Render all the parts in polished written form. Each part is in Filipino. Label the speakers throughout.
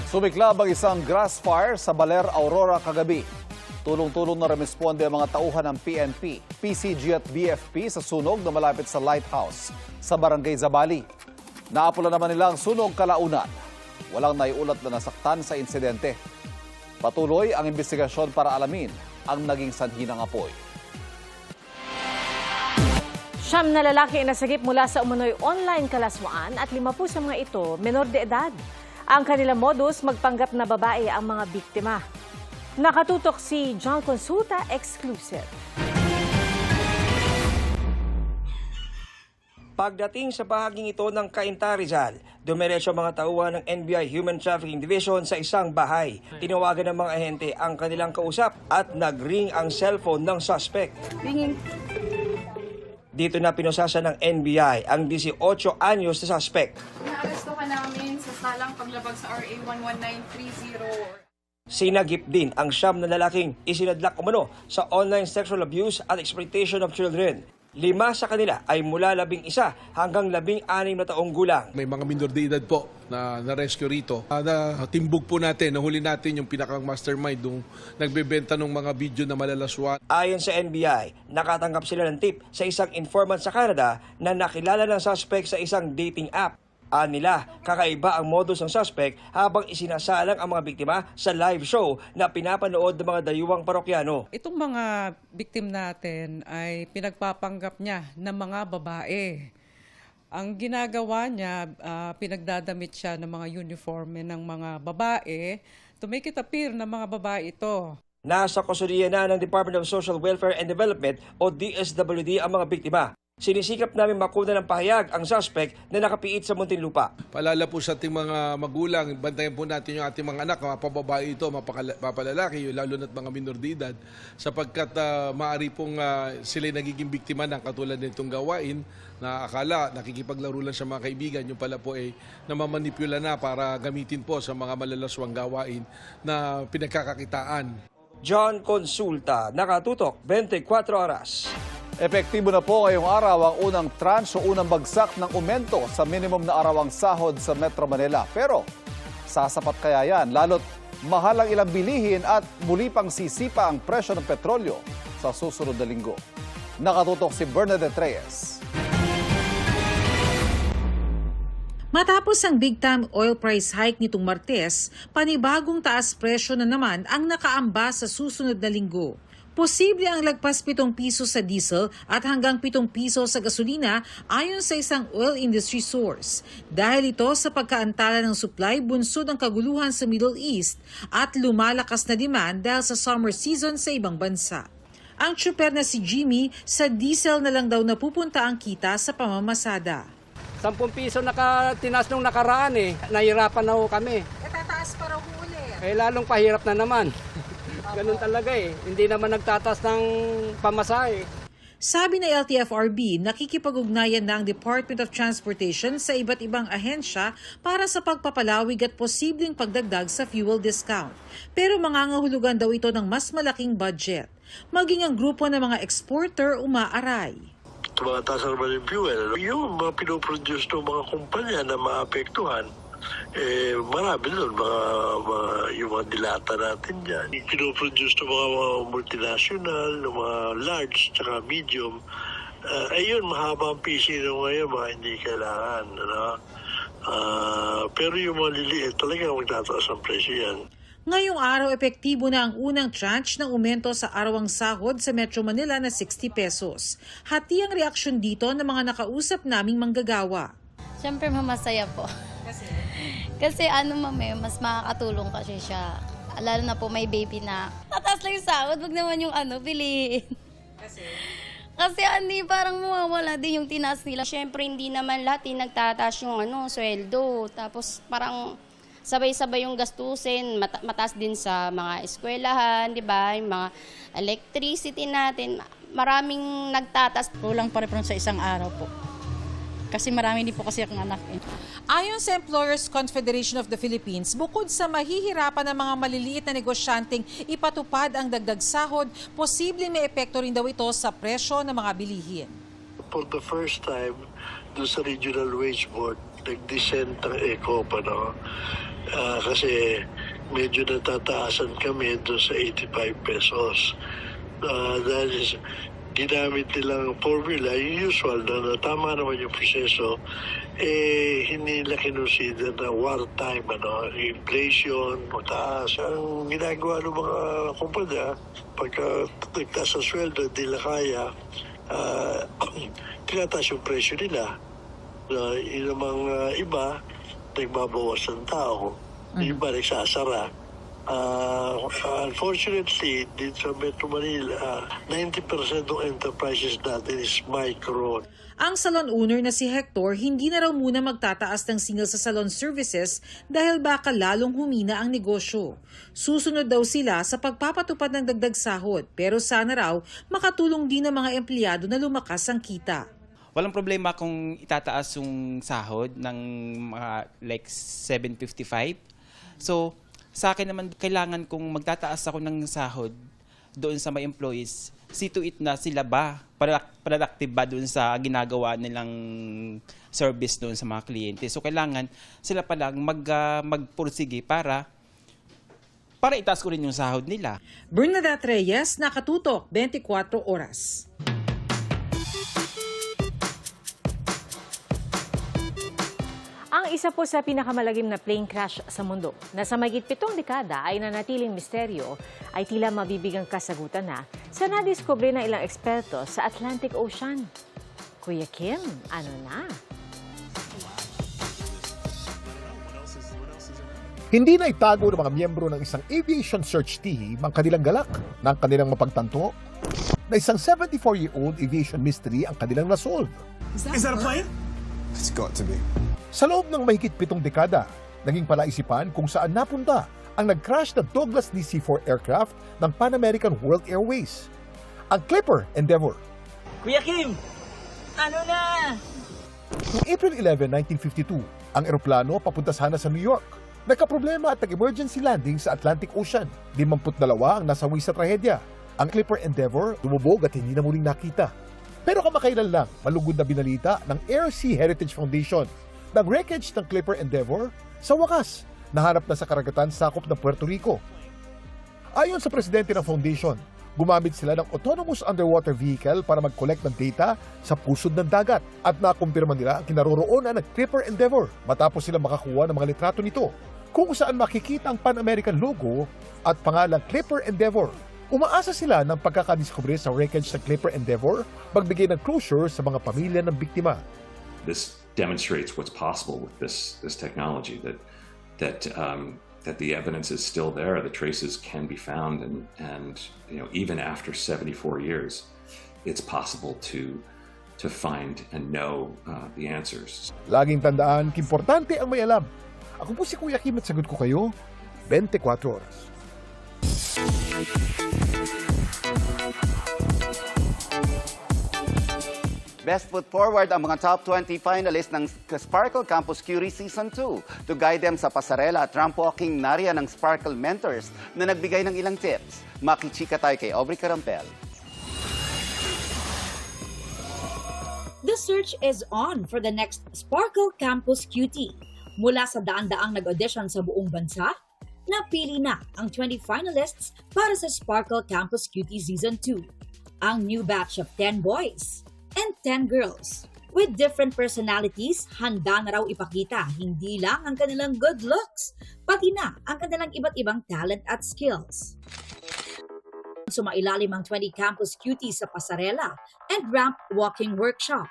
Speaker 1: Sumiklab ang isang grass fire sa Baler, Aurora kagabi. Tulong-tulong na responde ang mga tauhan ng PNP, PCG at BFP sa sunog na malapit sa lighthouse sa Barangay Zambali. Naapula naman nila ang sunog kalaunan. Walang naiulat na nasaktan sa insidente. Patuloy ang investigasyon para alamin ang naging sanhi ng apoy.
Speaker 2: Siyam na lalaki ang nasagip mula sa umunoy online kalaswaan at 5 sa mga ito menor de edad. Ang kanilang modus, magpanggap na babae ang mga biktima. Nakatutok si John Consulta, exclusive.
Speaker 3: Pagdating sa bahaging ito ng Cainta, Rizal, dumiretso mga tauhan ng NBI Human Trafficking Division sa isang bahay. Tinawagan ng mga ahente ang kanilang kausap at nag-ring ang cellphone ng suspect. Dito na pinusasa ng NBI ang 18 anyos na suspect.
Speaker 4: Naaresto ka namin sa salang paglabag sa RA 11930.
Speaker 3: Sinagip din ang 9 na lalaking isinadlak umano sa online sexual abuse at exploitation of children. 5 sa kanila ay mula 11 hanggang 16 na taong gulang.
Speaker 5: May mga minor de edad po na na-rescue rito. Natimbog po natin, nahuli natin yung pinakang mastermind nung nagbebenta ng mga video na malalaswa.
Speaker 3: Ayon sa NBI, nakatanggap sila ng tip sa isang informant sa Canada na nakilala ng suspect sa isang dating app. Nila, kakaiba ang modus ng suspect habang isinasalang ang mga biktima sa live show na pinapanood ng mga dayuhang parokyano.
Speaker 6: Itong mga biktim natin ay pinagpapanggap niya ng mga babae. Ang ginagawa niya, pinagdadamit siya ng mga uniforme ng mga babae to make it appear na mga babae ito.
Speaker 3: Nasa kustudiya na ng Department of Social Welfare and Development o DSWD ang mga biktima. Sinisikap namin makuna ng pahayag ang suspect na nakapiit sa Muntinlupa.
Speaker 5: Paalala po sa ating mga magulang, bantayan po natin yung ating mga anak, mapababae ito, mapalalaki, lalo na't mga minor de edad, sapagkat maaari pong sila nagiging biktima ng katulad nitong gawain na akala nakikipaglaro lang sa mga kaibigan, yung pala po ay namamanipula na para gamitin po sa mga malalaswang gawain na pinagkakakitaan.
Speaker 3: John Consulta, nakatutok 24 oras.
Speaker 1: Epektibo na po ngayong araw ang unang tranche o unang bagsak ng aumento sa minimum na arawang sahod sa Metro Manila. Pero sasapat kaya yan, lalo't mahal ang ilang bilihin at muli pang sisipa ang presyo ng petrolyo sa susunod na linggo. Nakatutok si Bernadette Reyes.
Speaker 7: Matapos ang big-time oil price hike nitong Martes, panibagong taas presyo na naman ang nakaamba sa susunod na linggo. Posible ang lagpas 7 piso sa diesel at hanggang 7 piso sa gasolina ayon sa isang oil industry source. Dahil ito sa pagkaantala ng supply bunsod ng kaguluhan sa Middle East at lumalakas na demand dahil sa summer season sa ibang bansa. Ang tsuper na si Jimmy, sa diesel na lang daw napupunta ang kita sa pamamasada.
Speaker 8: 10 piso tinaas nung nakaraan nahirapan na ho kami.
Speaker 7: Tataas pa raw ulit.
Speaker 8: Lalong pahirap na naman. Ganun talaga hindi naman nagtataas ng pamasahe.
Speaker 7: Sabi ng LTFRB, nakikipag-ugnayan na ang Department of Transportation sa iba't ibang ahensya para sa pagpapalawig at posibleng pagdagdag sa fuel discount. Pero mangangahulugan daw ito ng mas malaking budget. Maging ang grupo ng mga exporter umaaray.
Speaker 9: Tumataas naman yung fuel. Yung mga pinoproduce ng mga kumpanya na maapektuhan, marami doon, yung mga dilata natin dyan. Pinoproduce ng mga multinational, ng mga large, tsaka medium. Ayun, mahaba ang PC ngayon, mga hindi kailangan. Pero yung mga liliit, talaga magtataas ang presyo yan.
Speaker 7: Ngayong araw, epektibo na ang unang tranche ng aumento sa arawang sahod sa Metro Manila na 60 pesos. Hati ang reaksyon dito ng mga nakausap naming manggagawa.
Speaker 10: Siyempre, masaya po. Kasi mas makakatulong kasi siya. Lalo na po may baby na. Tataas lang yung sahod, wag naman yung piliin. Kasi parang mawawala din yung tinaas nila. Siyempre, hindi naman lahat nagtataas yung sweldo. Tapos parang sabay-sabay yung gastusin, mataas din sa mga eskwelahan, di ba? Yung mga electricity natin, maraming nagtatas.
Speaker 11: Kulang pa rin sa isang araw po. Kasi marami din po kasi akong anak.
Speaker 7: Ayon sa Employers Confederation of the Philippines, bukod sa mahihirapan ng mga maliliit na negosyanteng ipatupad ang dagdag sahod, posibleng may epekto rin daw ito sa presyo ng mga bilihin.
Speaker 9: For the first time, doon sa Regional Wage Board, nag-descent ang ECOP, Kasi medyo natataasan kami doon sa 85 pesos. Dahil ginamit nilang formula, yung usual na tama naman yung proseso, hindi nila kinonsider na wartime, inflation, mataas. Ang ginagawa ng mga kumpanya, pagka nagtaas ang sweldo, hindi nila kaya, tinataas yung presyo nila. Yung mga iba, nagbabawas ng tao. Yung iba, nagsasara. Unfortunately, dito sa Metro Manila, 90% ng enterprises natin is micro.
Speaker 7: Ang salon owner na si Hector hindi na raw muna magtataas ng singil sa salon services dahil baka lalong humina ang negosyo. Susunod daw sila sa pagpapatupad ng dagdag sahod pero sana raw makatulong din ang mga empleyado na lumakas ang kita.
Speaker 12: Walang problema kung itataas yung sahod ng mga like 755. So, sa akin naman, kailangan kung magtataas ako ng sahod doon sa mga employees, see to it na sila ba, productive ba doon sa ginagawa nilang service doon sa mga kliyente. So, kailangan sila pa lang magpursige para itaas ko rin yung sahod nila.
Speaker 7: Bernadette Reyes, Nakatutok, 24 Oras.
Speaker 2: Ang isa po sa pinakamalagim na plane crash sa mundo na sa mahigit 7 dekada ay nanatiling misteryo ay tila mabibigang kasagutan na sa nadiskubre ng ilang eksperto sa Atlantic Ocean. Kuya Kim, ano na?
Speaker 13: Hindi na itago ng mga miyembro ng isang aviation search team ang kanilang galak ng kanilang mapagtanto na isang 74-year-old aviation mystery ang kanilang nasolve.
Speaker 14: Is that a plane?
Speaker 13: It's got to be. Sa loob ng mahigit 7 dekada, naging palaisipan kung saan napunta ang nag-crash na Douglas DC-4 aircraft ng Pan American World Airways, ang Clipper Endeavour.
Speaker 14: Kuya Kim, ano na?
Speaker 13: Noong April 11, 1952, ang eroplano papunta sana sa New York. Nagkaproblema at nag-emergency landing sa Atlantic Ocean. 52 ang nasawi sa trahedya. Ang Clipper Endeavour lumubog at hindi na muling nakita. Pero kamakailan lang, malugod na binalita ng Air Sea Heritage Foundation ng wreckage ng Clipper Endeavour sa wakas nahanap na sa karagatan sakop ng Puerto Rico. Ayon sa presidente ng foundation, gumamit sila ng autonomous underwater vehicle para mag-collect ng data sa pusod ng dagat at nakumpirma nila ang kinaroroonan ng Clipper Endeavour matapos sila makakuha ng mga litrato nito kung saan makikita ang Pan American logo at pangalang Clipper Endeavour. Umaasa sila ng pagkakadiskubre sa wreckage ng Clipper Endeavour magbigay ng closure sa mga pamilya ng biktima.
Speaker 15: This demonstrates what's possible with this technology, that the evidence is still there, the traces can be found, and even after 74 years, it's possible to find and know the answers.
Speaker 13: Laging tandaan, importante ang may alam. Ako po si Kuya Kim at sagot ko kayo, 24 oras.
Speaker 16: Best foot forward ang mga top 20 finalists ng Sparkle Campus Curie Season 2. To guide them sa pasarela at ramp walking, nariyan ng Sparkle Mentors na nagbigay ng ilang tips. Makichika tayo kay Aubrey Carampel.
Speaker 17: The search is on for the next Sparkle Campus Cutie. Mula sa daan-daang nag-audition sa buong bansa, napili na ang 20 finalists para sa Sparkle Campus Cutie Season 2. Ang new batch of 10 boys and 10 girls. With different personalities, handa na raw ipakita hindi lang ang kanilang good looks, pati na ang kanilang iba't ibang talent at skills. Sumailalim ang 20 campus cuties sa pasarela and ramp walking workshop.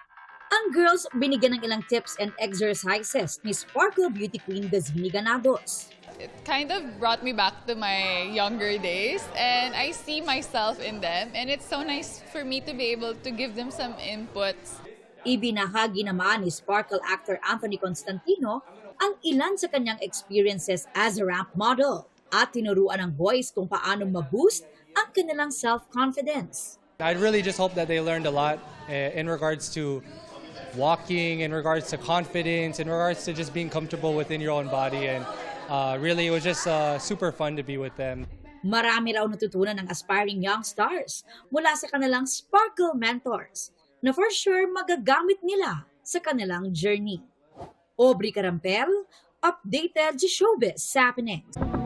Speaker 17: Ang girls binigyan ng ilang tips and exercises ni Sparkle Beauty Queen Gazmini Ganados.
Speaker 18: It kind of brought me back to my younger days, and I see myself in them, and it's so nice for me to be able to give them some inputs.
Speaker 17: Ibinahagi naman ni Sparkle actor Anthony Constantino ang ilan sa kanyang experiences as a ramp model at tinuruan ng boys kung paano ma-boost ang kanilang self-confidence.
Speaker 19: I really just hope that they learned a lot in regards to walking, in regards to confidence, in regards to just being comfortable within your own body, and really, it was just super fun to be with them.
Speaker 17: Marami raw natutunan ng aspiring young stars mula sa kanilang Sparkle mentors na for sure magagamit nila sa kanilang journey. Aubrey Carampel, updated sa showbiz happenings.